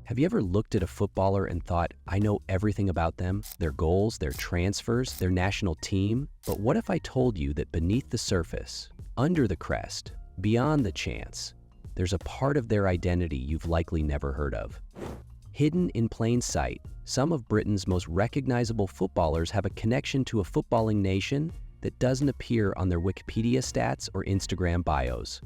Have you ever looked at a footballer and thought, I know everything about them, their goals, their transfers, their national team? But what if I told you that beneath the surface, under the crest, beyond the chance, there's a part of their identity you've likely never heard of? Hidden in plain sight, some of Britain's most recognizable footballers have a connection to a footballing nation that doesn't appear on their Wikipedia stats or Instagram bios.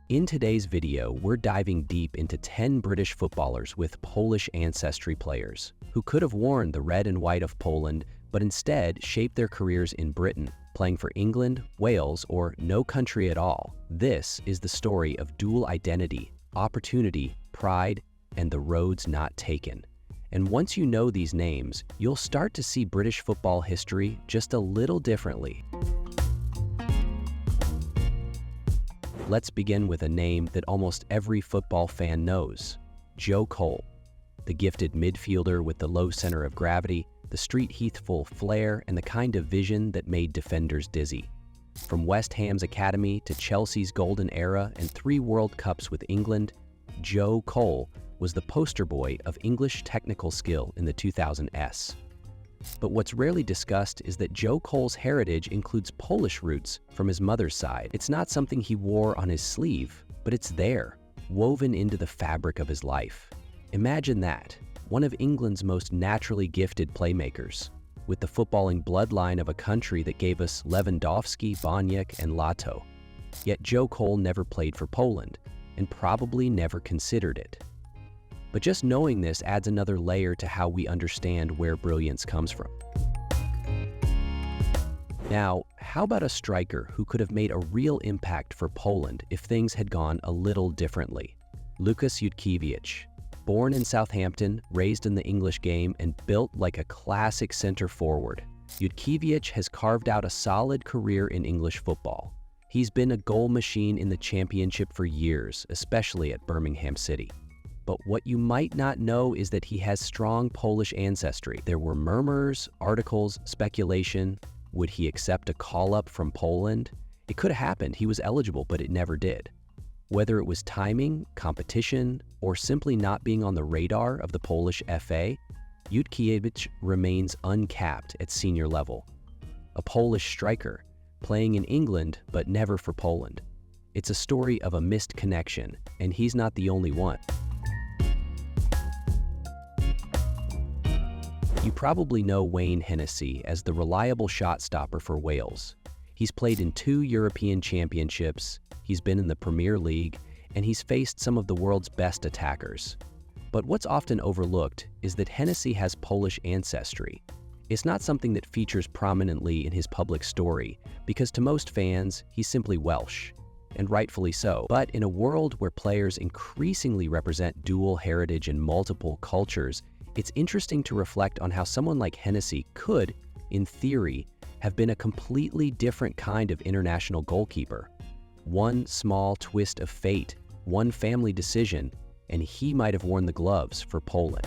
In today's video, we're diving deep into 10 British footballers with Polish ancestry players who could have worn the red and white of Poland, but instead shaped their careers in Britain, playing for England, Wales, or no country at all. This is the story of dual identity, opportunity, pride, and the roads not taken. And once you know these names, you'll start to see British football history just a little differently. Let's begin with a name that almost every football fan knows: Joe Cole. The gifted midfielder with the low center of gravity, the street heathful flair, and the kind of vision that made defenders dizzy. From West Ham's academy to Chelsea's golden era and 3 World Cups with England, Joe Cole was the poster boy of English technical skill in the 2000s. But what's rarely discussed is that Joe Cole's heritage includes Polish roots from his mother's side. It's not something he wore on his sleeve, but it's there, woven into the fabric of his life. Imagine that, one of England's most naturally gifted playmakers, with the footballing bloodline of a country that gave us Lewandowski, Boniek, and Lato. Yet Joe Cole never played for Poland, and probably never considered it. But just knowing this adds another layer to how we understand where brilliance comes from. Now, how about a striker who could have made a real impact for Poland if things had gone a little differently? Lukas Jutkiewicz. Born in Southampton, raised in the English game, and built like a classic center forward, Jutkiewicz has carved out a solid career in English football. He's been a goal machine in the Championship for years, especially at Birmingham City. But what you might not know is that he has strong Polish ancestry. There were murmurs, articles, speculation. Would he accept a call-up from Poland? It could have happened. He was eligible, but it never did. Whether it was timing, competition, or simply not being on the radar of the Polish FA, Jutkiewicz remains uncapped at senior level. A Polish striker, playing in England, but never for Poland. It's a story of a missed connection, and he's not the only one. You probably know Wayne Hennessy as the reliable shot stopper for Wales. He's played in 2 European championships, he's been in the Premier League, and he's faced some of the world's best attackers. But what's often overlooked is that Hennessy has Polish ancestry. It's not something that features prominently in his public story, because to most fans, he's simply Welsh, and rightfully so. But in a world where players increasingly represent dual heritage and multiple cultures, it's interesting to reflect on how someone like Hennessy could, in theory, have been a completely different kind of international goalkeeper. One small twist of fate, one family decision, and he might have worn the gloves for Poland.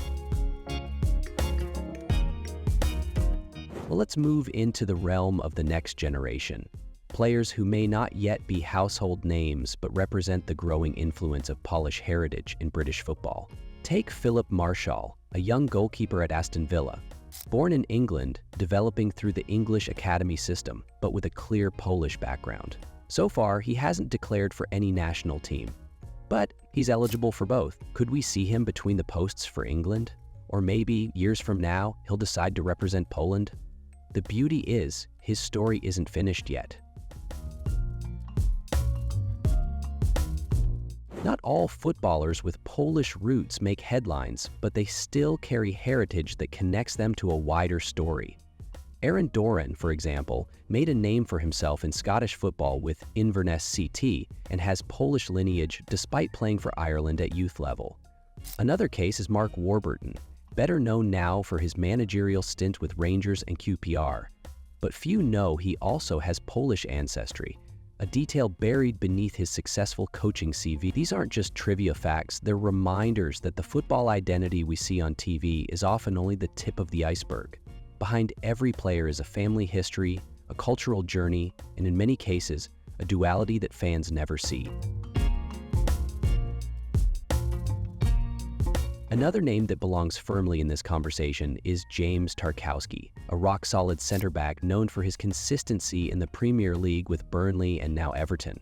Well, let's move into the realm of the next generation. Players who may not yet be household names but represent the growing influence of Polish heritage in British football. Take Philip Marshall, a young goalkeeper at Aston Villa. Born in England, developing through the English academy system, but with a clear Polish background. So far, he hasn't declared for any national team, but he's eligible for both. Could we see him between the posts for England? Or maybe, years from now, he'll decide to represent Poland? The beauty is, his story isn't finished yet. Not all footballers with Polish roots make headlines, but they still carry heritage that connects them to a wider story. Doran, for example, made a name for himself in Scottish football with Inverness CT and has Polish lineage despite playing for Ireland at youth level. Another case is Mark Warburton, better known now for his managerial stint with Rangers and QPR. But few know he also has Polish ancestry, a detail buried beneath his successful coaching CV. These aren't just trivia facts, they're reminders that the football identity we see on TV is often only the tip of the iceberg. Behind every player is a family history, a cultural journey, and in many cases, a duality that fans never see. Another name that belongs firmly in this conversation is James Tarkowski, a rock-solid center-back known for his consistency in the Premier League with Burnley and now Everton.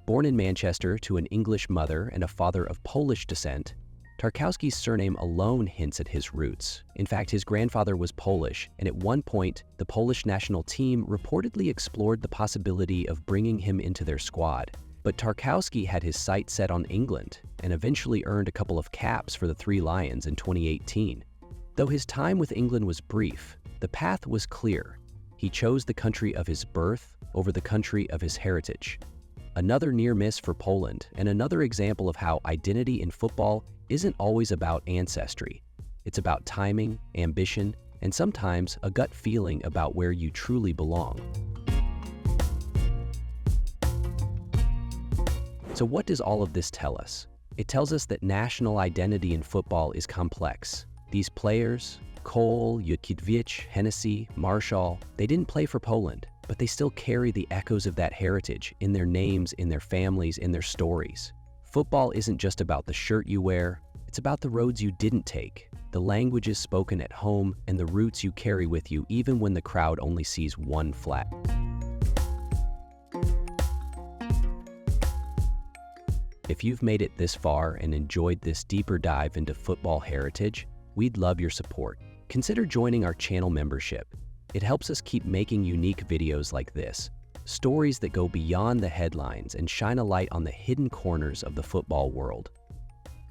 Born in Manchester to an English mother and a father of Polish descent, Tarkowski's surname alone hints at his roots. In fact, his grandfather was Polish, and at one point, the Polish national team reportedly explored the possibility of bringing him into their squad. But Tarkowski had his sights set on England and eventually earned a couple of caps for the Three Lions in 2018. Though his time with England was brief, the path was clear. He chose the country of his birth over the country of his heritage. Another near miss for Poland, and another example of how identity in football isn't always about ancestry. It's about timing, ambition, and sometimes a gut feeling about where you truly belong. So what does all of this tell us? It tells us that national identity in football is complex. These players, Cole, Jutkiewicz, Hennessy, Marshall, they didn't play for Poland, but they still carry the echoes of that heritage in their names, in their families, in their stories. Football isn't just about the shirt you wear, it's about the roads you didn't take, the languages spoken at home, and the roots you carry with you even when the crowd only sees one flag. If you've made it this far and enjoyed this deeper dive into football heritage, we'd love your support. Consider joining our channel membership. It helps us keep making unique videos like this, stories that go beyond the headlines and shine a light on the hidden corners of the football world.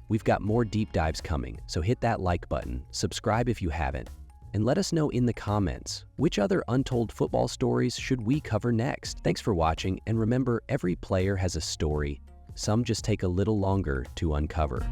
We've got more deep dives coming, so hit that like button, subscribe if you haven't, and let us know in the comments, which other untold football stories should we cover next? Thanks for watching, and remember, every player has a story. Some just take a little longer to uncover.